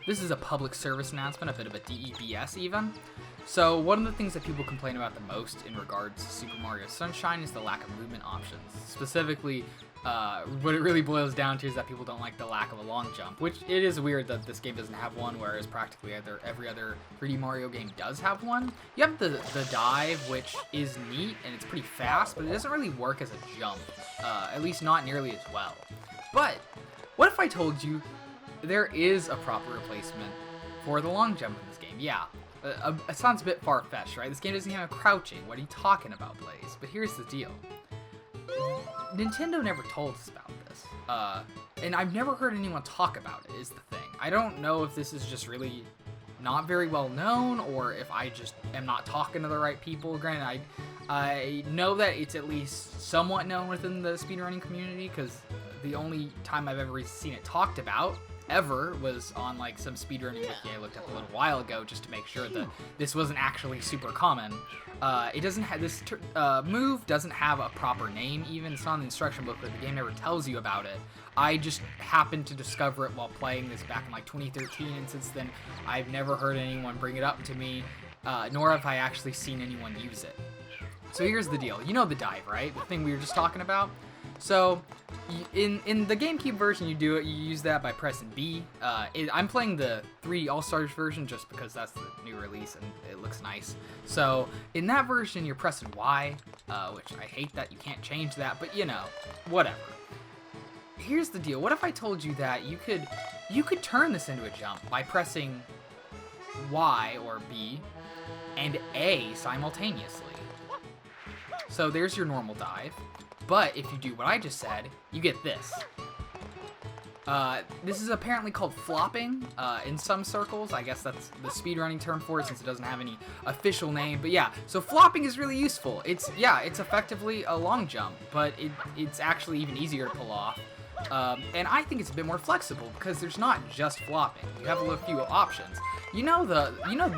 this is a public service announcement, a bit of a DEBS even. So one of the things that people complain about the most in regards to Super Mario Sunshine is the lack of movement options. Specifically, what it really boils down to is that people don't like the lack of a long jump, which it is weird that this game doesn't have one, whereas practically every other 3D Mario game does have one. You have the dive, which is neat, and it's pretty fast, but it doesn't really work as a jump, at least not nearly as well. But what if I told you there is a proper replacement for the long jump in this game? Yeah. It sounds a bit far-fetched, right? This game doesn't even have crouching. What are you talking about, Blaze? But here's the deal. Nintendo never told us about this. And I've never heard anyone talk about it, is the thing. I don't know if this is just really not very well known, or if I just am not talking to the right people. Granted, I know that it's at least somewhat known within the speedrunning community, because the only time I've ever seen it talked about ever was on like some speedrunning wiki I looked up a little while ago, just to make sure that this wasn't actually super common. It doesn't have this move doesn't have a proper name. Even it's not in the instruction booklet. The game never tells you about it. I just happened to discover it while playing this back in like 2013, and since then I've never heard anyone bring it up to me, nor have I actually seen anyone use it. So here's the deal. You know the dive, right? The thing we were just talking about. So, in the GameCube version, you do it. You use that by pressing B. I'm playing the 3D All-Stars version just because that's the new release and it looks nice. So, in that version, you're pressing Y, which I hate that you can't change that, but you know, whatever. Here's the deal. What if I told you that you could turn this into a jump by pressing Y or B and A simultaneously? So there's your normal dive. But if you do what I just said, you get this. This is apparently called flopping in some circles. I guess that's the speedrunning term for it, since it doesn't have any official name. But yeah, so flopping is really useful. It's effectively a long jump, but it's actually even easier to pull off. And I think it's a bit more flexible because there's not just flopping. You have a few options. You know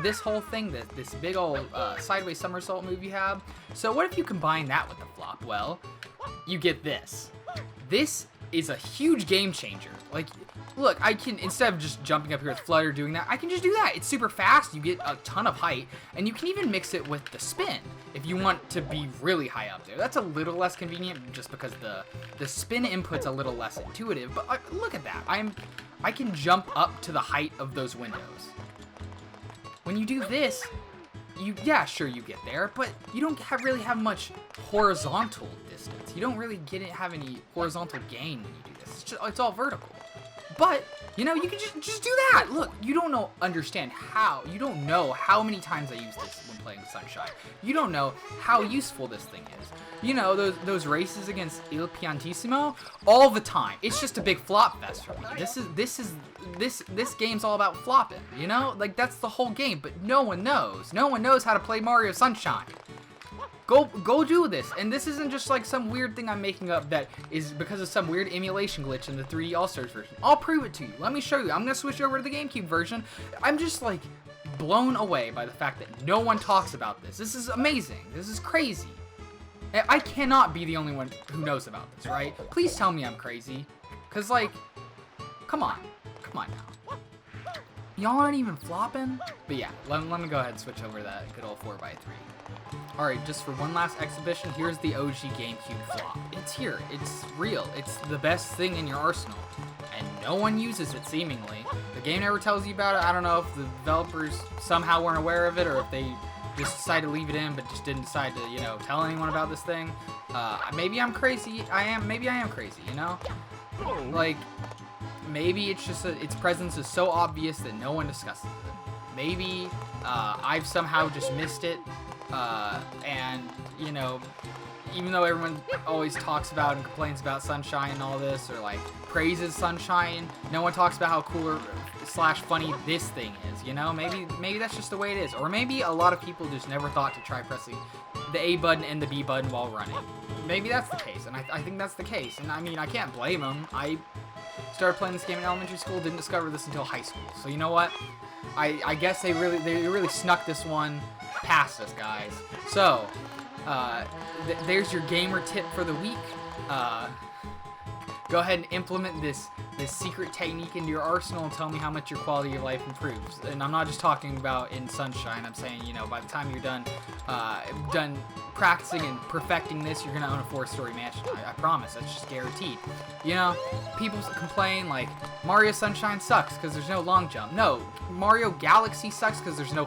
this whole thing, this big old sideways somersault move you have? So what if you combine that with the flop? Well, you get this. This is a huge game changer. Like, look, I can, instead of just jumping up here with Flutter doing that, I can just do that. It's super fast, you get a ton of height, and you can even mix it with the spin if you want to be really high up there. That's a little less convenient just because the spin input's a little less intuitive, but look at that. I can jump up to the height of those windows. When you do this, yeah, sure, you get there, but you don't really have much horizontal distance. You don't really have any horizontal gain when you do this. It's all vertical. But, you know, you can just do that. Look, you don't know how many times I use this when playing Sunshine. You don't know how useful this thing is. You know, those races against Il Piantissimo, all the time. It's just a big flop fest for me. This game's all about flopping, you know? Like, that's the whole game, but no one knows. No one knows how to play Mario Sunshine. Go do this. And this isn't just like some weird thing I'm making up that is because of some weird emulation glitch in the 3D All-Stars version. I'll prove it to you. Let me show you. I'm going to switch over to the GameCube version. I'm just like blown away by the fact that no one talks about this. This is amazing. This is crazy. I cannot be the only one who knows about this, right? Please tell me I'm crazy. Because, like, come on now. Y'all aren't even flopping? But yeah, let me go ahead and switch over to that good old 4x3. Alright, just for one last exhibition, here's the OG GameCube flop. It's here. It's real. It's the best thing in your arsenal. And no one uses it, seemingly. The game never tells you about it. I don't know if the developers somehow weren't aware of it, or if they just decided to leave it in, but just didn't decide to, you know, tell anyone about this thing. Maybe I'm crazy. Maybe I am crazy, you know? Like, maybe it's just its presence is so obvious that no one discusses it. Maybe I've somehow just missed it. And, you know, even though everyone always talks about and complains about Sunshine and all this, or like praises Sunshine, no one talks about how cool or /funny this thing is, you know? Maybe that's just the way it is. Or maybe a lot of people just never thought to try pressing the A button and the B button while running. Maybe that's the case, and I think that's the case. And I mean, I can't blame them. I started playing this game in elementary school, didn't discover this until high school. So you know what? I guess they really snuck this one past us, guys. So, there's your gamer tip for the week. Go ahead and implement this this secret technique into your arsenal and tell me how much your quality of life improves. And I'm not just talking about in Sunshine. I'm saying, you know, by the time you're done practicing and perfecting this, you're gonna own a 4-story mansion. I promise. That's just guaranteed. You know, people complain like Mario Sunshine sucks because there's no long jump. No, Mario Galaxy sucks because there's no